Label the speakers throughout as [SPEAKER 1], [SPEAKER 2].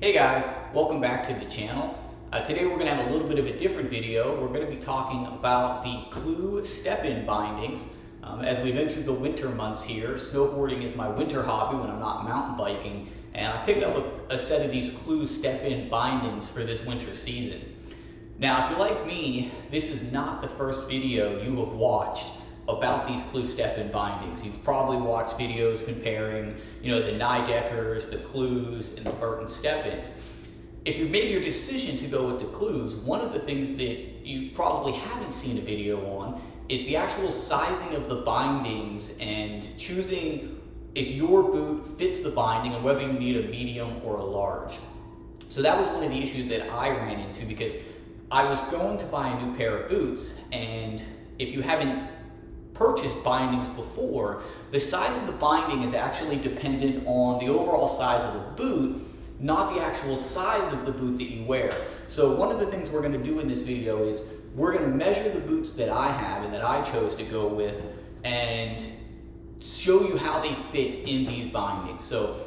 [SPEAKER 1] Hey guys, welcome back to the channel. Today we're going to have a little bit of a different video. We're going to be talking about the Clew Step-in bindings. As we've entered the winter months here, snowboarding is my winter hobby when I'm not mountain biking, and I picked up a set of these Clew Step-in bindings for this winter season. Now, if you're like me, this is not the first video you have watched about these Clew Step-in bindings. You've probably watched videos comparing, the Nideckers, the Clews, and the Burton Step-ins. If you've made your decision to go with the Clews, one of the things that you probably haven't seen a video on is the actual sizing of the bindings and choosing if your boot fits the binding and whether you need a medium or a large. So that was one of the issues that I ran into because I was going to buy a new pair of boots, and if you haven't purchased bindings before, the size of the binding is actually dependent on the overall size of the boot, not the actual size of the boot that you wear. So one of the things we're going to do in this video is we're going to measure the boots that I have and that I chose to go with and show you how they fit in these bindings. So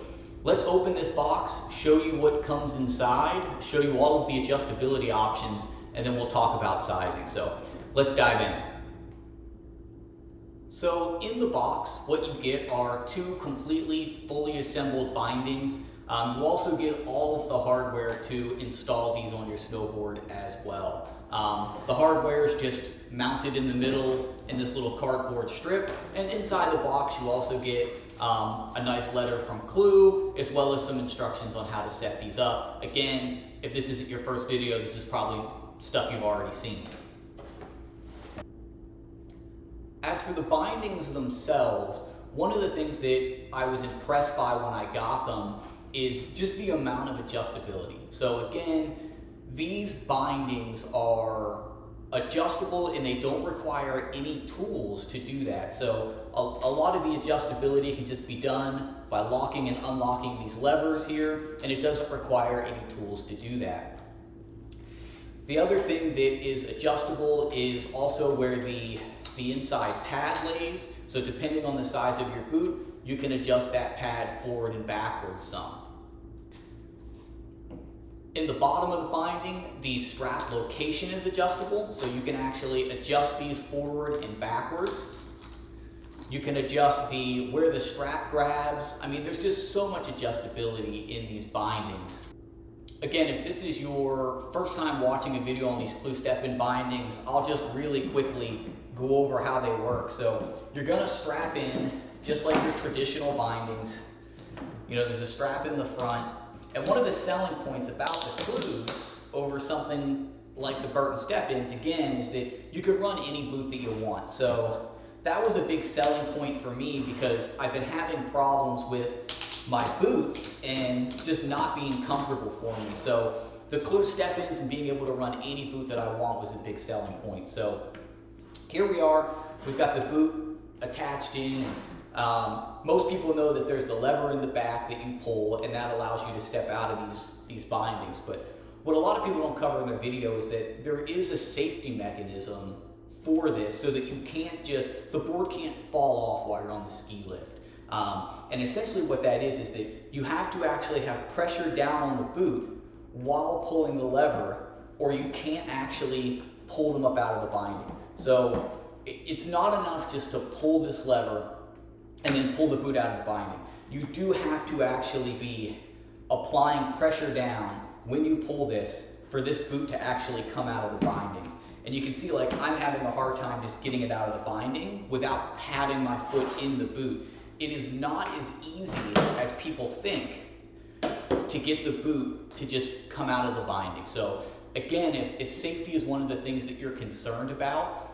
[SPEAKER 1] let's open this box, show you what comes inside, show you all of the adjustability options, and then we'll talk about sizing. So let's dive in. So in the box, what you get are two completely fully assembled bindings. You also get all of the hardware to install these on your snowboard as well. The hardware is just mounted in the middle in this little cardboard strip, and inside the box you also get a nice letter from Clew, as well as some instructions on how to set these up. Again, if this isn't your first video, this is probably stuff you've already seen. As for the bindings themselves, one of the things that I was impressed by when I got them is just the amount of adjustability. So again, these bindings are adjustable and they don't require any tools to do that. So a lot of the adjustability can just be done by locking and unlocking these levers here, and it doesn't require any tools to do that. The other thing that is adjustable is also where the inside pad lays. So depending on the size of your boot, you can adjust that pad forward and backwards some. In the bottom of the binding, the strap location is adjustable, so you can actually adjust these forward and backwards. You can adjust where the strap grabs. I mean, there's just so much adjustability in these bindings. Again, if this is your first time watching a video on these Clew Step-in bindings, I'll just really quickly go over how they work. So you're gonna strap in just like your traditional bindings. There's a strap in the front. And one of the selling points about the Clews over something like the Burton Step-ins, again, is that you could run any boot that you want. So that was a big selling point for me because I've been having problems with my boots and just not being comfortable for me. So the Clew Step-ins and being able to run any boot that I want was a big selling point. So here we are, we've got the boot attached in. Most people know that there's the lever in the back that you pull, and that allows you to step out of these bindings. But what a lot of people don't cover in their video is that there is a safety mechanism for this so that the board can't fall off while you're on the ski lift. And essentially what that is that you have to actually have pressure down on the boot while pulling the lever, or you can't actually pull them up out of the binding. So it's not enough just to pull this lever and then pull the boot out of the binding. You do have to actually be applying pressure down when you pull this for this boot to actually come out of the binding. And you can see I'm having a hard time just getting it out of the binding without having my foot in the boot. It is not as easy as people think to get the boot to just come out of the binding. So again, if safety is one of the things that you're concerned about,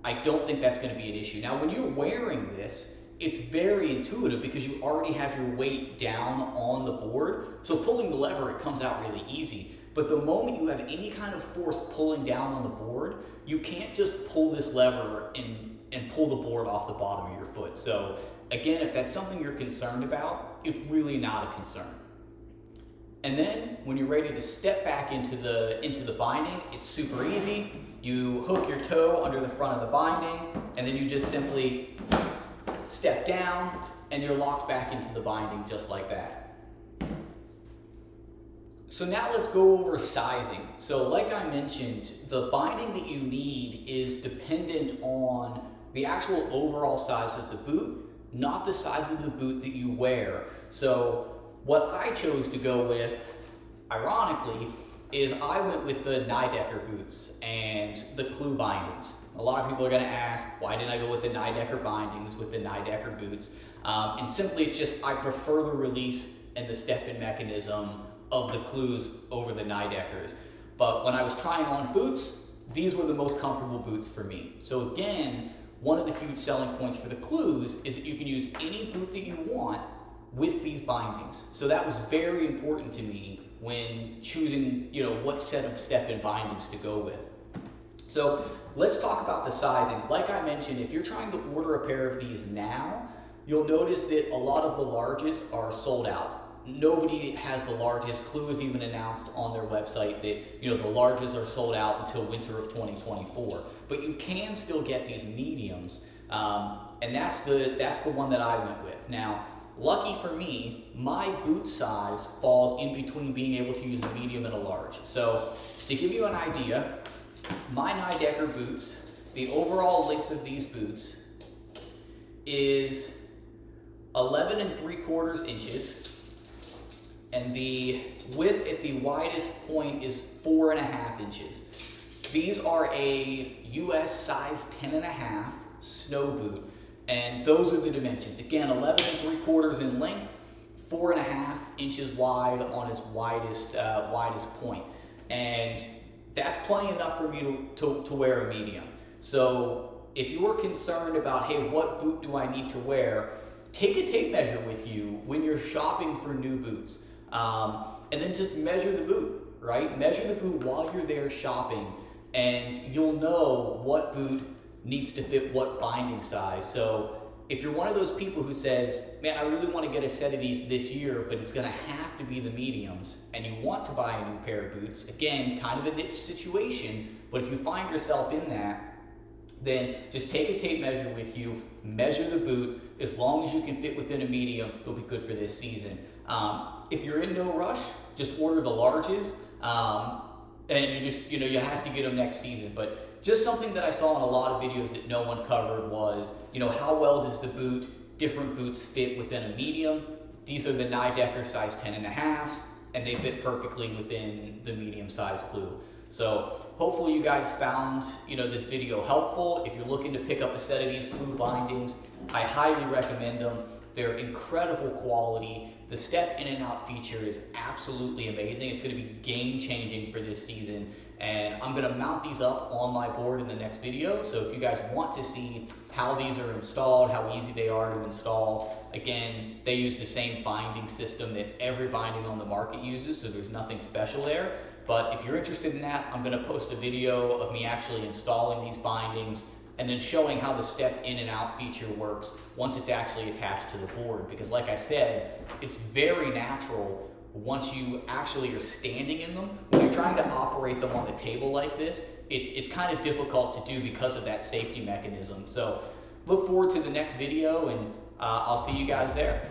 [SPEAKER 1] I don't think that's going to be an issue. Now, when you're wearing this, it's very intuitive because you already have your weight down on the board. So pulling the lever, it comes out really easy. But the moment you have any kind of force pulling down on the board, you can't just pull this lever and pull the board off the bottom of your foot. So again, if that's something you're concerned about, it's really not a concern. And then when you're ready to step back into the binding, it's super easy. You hook your toe under the front of the binding, and then you just simply step down, and you're locked back into the binding just like that. So now let's go over sizing. So like I mentioned, the binding that you need is dependent on the actual overall size of the boot, not the size of the boot that you wear. So what I chose to go with, ironically, is I went with the Nidecker boots and the Clew bindings. A lot of people are gonna ask, why didn't I go with the Nidecker bindings with the Nidecker boots? And simply it's just, I prefer the release and the step-in mechanism of the Clews over the Nideckers. But when I was trying on boots, these were the most comfortable boots for me. So again, one of the huge selling points for the Clews is that you can use any boot that you want with these bindings. So that was very important to me when choosing, what set of step-in bindings to go with. So let's talk about the sizing. Like I mentioned, if you're trying to order a pair of these now, you'll notice that a lot of the larges are sold out. Nobody has the larges. Clew has even announced on their website that the larges are sold out until winter of 2024. But you can still get these mediums, and that's the one that I went with. Now, lucky for me, my boot size falls in between being able to use a medium and a large. So to give you an idea, my Nidecker boots, the overall length of these boots is 11 3/4 inches. And the width at the widest point is 4.5 inches. These are a US size 10.5 snow boot, and those are the dimensions. Again, 11 3/4 in length, 4.5 inches wide on its widest point. And that's plenty enough for me to wear a medium. So if you're concerned about, hey, what boot do I need to wear? Take a tape measure with you when you're shopping for new boots. And then just measure the boot, right? Measure the boot while you're there shopping, and you'll know what boot needs to fit what binding size. So if you're one of those people who says, man, I really want to get a set of these this year, but it's going to have to be the mediums, and you want to buy a new pair of boots, again, kind of a niche situation, but if you find yourself in that, then just take a tape measure with you, measure the boot. As long as you can fit within a medium, it'll be good for this season. If you're in no rush, just order the larges, and you have to get them next season. But just something that I saw in a lot of videos that no one covered was, how well does the different boots fit within a medium? These are the Nidecker size 10.5s, and they fit perfectly within the medium size Clew. So hopefully you guys found this video helpful. If you're looking to pick up a set of these Clew bindings, I highly recommend them. They're incredible quality. The step in and out feature is absolutely amazing. It's going to be game changing for this season, and I'm going to mount these up on my board in the next video. So if you guys want to see how these are installed, how easy they are to install, again, they use the same binding system that every binding on the market uses, so there's nothing special there. But if you're interested in that, I'm going to post a video of me actually installing these bindings and then showing how the step in and out feature works once it's actually attached to the board. Because like I said, it's very natural once you actually are standing in them. When you're trying to operate them on the table like this, it's kind of difficult to do because of that safety mechanism. So look forward to the next video, and I'll see you guys there.